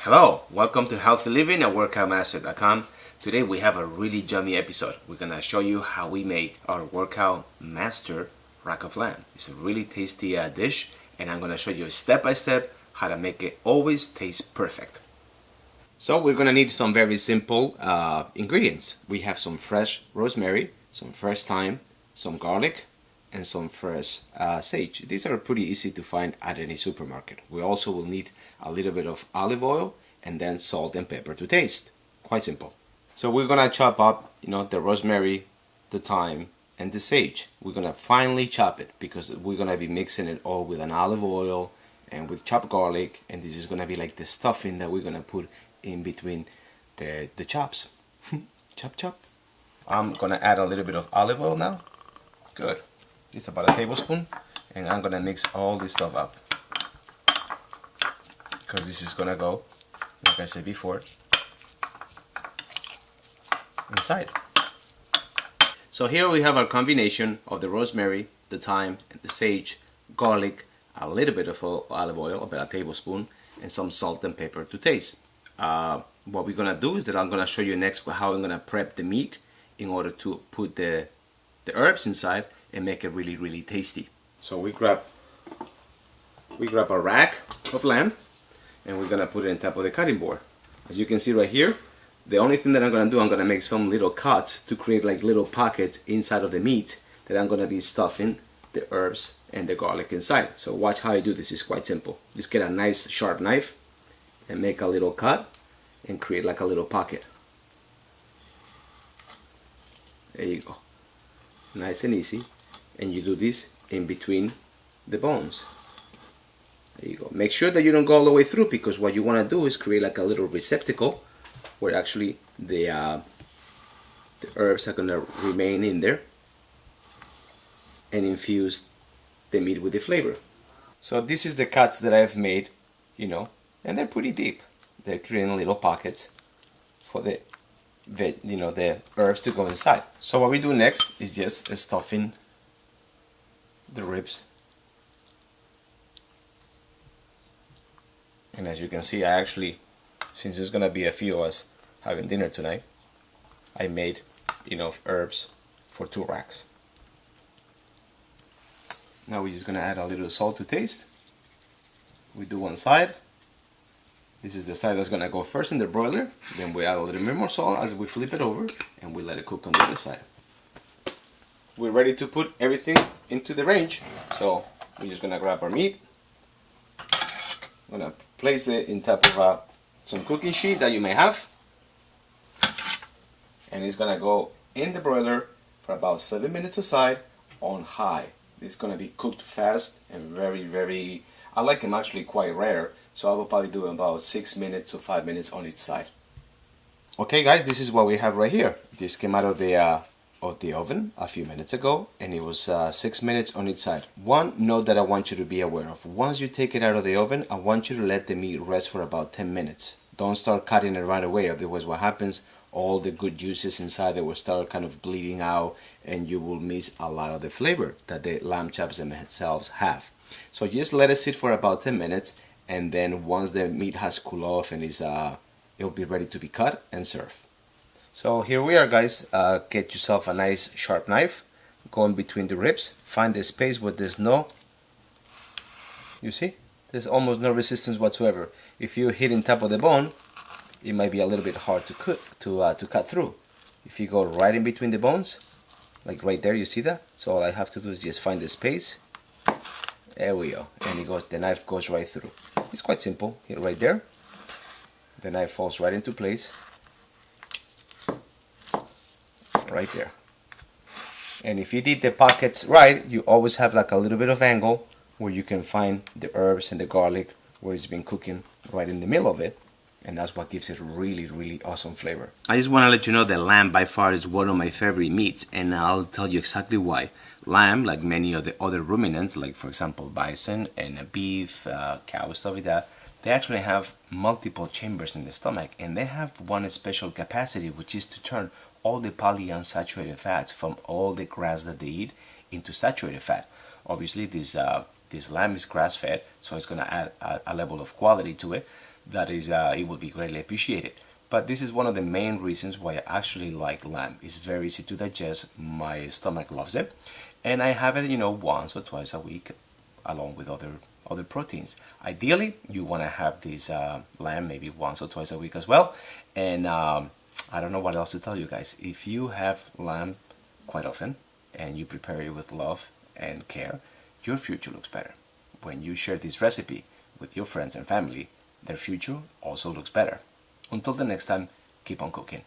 Hello, welcome to Healthy Living at WorkoutMaster.com. Today we have a really yummy episode. We're gonna show you how we make our Workout Master rack of lamb. It's a really tasty dish, and I'm gonna show you step by step how to make it always taste perfect. So we're gonna need some very simple ingredients. We have some fresh rosemary, some fresh thyme, some garlic, and some fresh sage. These are pretty easy to find at any supermarket. We also will need a little bit of olive oil and then salt and pepper to taste. Quite simple. So we're gonna chop up, the rosemary, the thyme, and the sage. We're gonna finely chop it because we're gonna be mixing it all with an olive oil and with chopped garlic, and this is gonna be like the stuffing that we're gonna put in between the chops. Chop chop. I'm gonna add a little bit of olive oil now. Good. It's about a tablespoon, and I'm gonna mix all this stuff up because this is gonna go, like I said before, inside. So here we have our combination of the rosemary, the thyme, and the sage, garlic, a little bit of olive oil, about a tablespoon, and some salt and pepper to taste. What we're gonna do is that I'm gonna show you next how I'm gonna prep the meat in order to put the herbs inside and make it really, really tasty. So we grab a rack of lamb, and we're gonna put it on top of the cutting board. As you can see right here, the only thing that I'm gonna make some little cuts to create like little pockets inside of the meat that I'm gonna be stuffing the herbs and the garlic inside. So watch how I do this. It's quite simple. Just get a nice sharp knife and make a little cut and create like a little pocket. There you go. Nice and easy. And you do this in between the bones. There you go. Make sure that you don't go all the way through, because what you want to do is create like a little receptacle where actually the herbs are going to remain in there and infuse the meat with the flavor. So this is the cuts that I've made, and they're pretty deep. They're creating little pockets for the herbs to go inside. So what we do next is just stuffing the ribs, and as you can see, I actually, since there's gonna be a few of us having dinner tonight, I made enough herbs for 2 racks. Now we're just gonna add a little salt to taste. We do one side. This is the side that's gonna go first in the broiler. Then we add a little bit more salt as we flip it over, and we let it cook on the other side. We're ready to put everything into the range. So we're just gonna grab our meat. I'm gonna place it in top of some cooking sheet that you may have, and it's gonna go in the broiler for about 7 minutes aside on high. It's gonna be cooked fast and very, very, I like them actually quite rare, so I will probably do about 6 minutes to 5 minutes on each side. Okay guys, this is what we have right here. This came out of the oven a few minutes ago, and it was 6 minutes on each side. One note that I want you to be aware of: once you take it out of the oven, I want you to let the meat rest for about 10 minutes. Don't start cutting it right away, otherwise what happens, all the good juices inside, they will start kind of bleeding out, and you will miss a lot of the flavor that the lamb chops themselves have. So just let it sit for about 10 minutes, and then once the meat has cooled off and it'll be ready to be cut and served. So here we are, guys. Get yourself a nice sharp knife, go in between the ribs, find the space where there's you see, there's almost no resistance whatsoever. If you hit in top of the bone, it might be a little bit hard to cut through. If you go right in between the bones, like right there, you see that? So all I have to do is just find the space. There we go, and the knife goes right through. It's quite simple. Hit right there, the knife falls right into place. Right there. And if you did the pockets right, you always have like a little bit of angle where you can find the herbs and the garlic where it's been cooking right in the middle of it, and that's what gives it really, really awesome flavor. I just want to let you know that lamb by far is one of my favorite meats, and I'll tell you exactly why. Lamb, like many of the other ruminants, like for example bison and beef, cow, stuff like that, they actually have multiple chambers in the stomach, and they have one special capacity, which is to turn all the polyunsaturated fats from all the grass that they eat into saturated fat. Obviously, this lamb is grass-fed, so it's going to add a level of quality to it. that is, it would be greatly appreciated. But this is one of the main reasons why I actually like lamb. It's very easy to digest. My stomach loves it, and I have it, once or twice a week, along with other proteins. Ideally, you want to have this lamb maybe once or twice a week as well. And I don't know what else to tell you guys. If you have lamb quite often and you prepare it with love and care, your future looks better. When you share this recipe with your friends and family, their future also looks better. Until the next time, keep on cooking.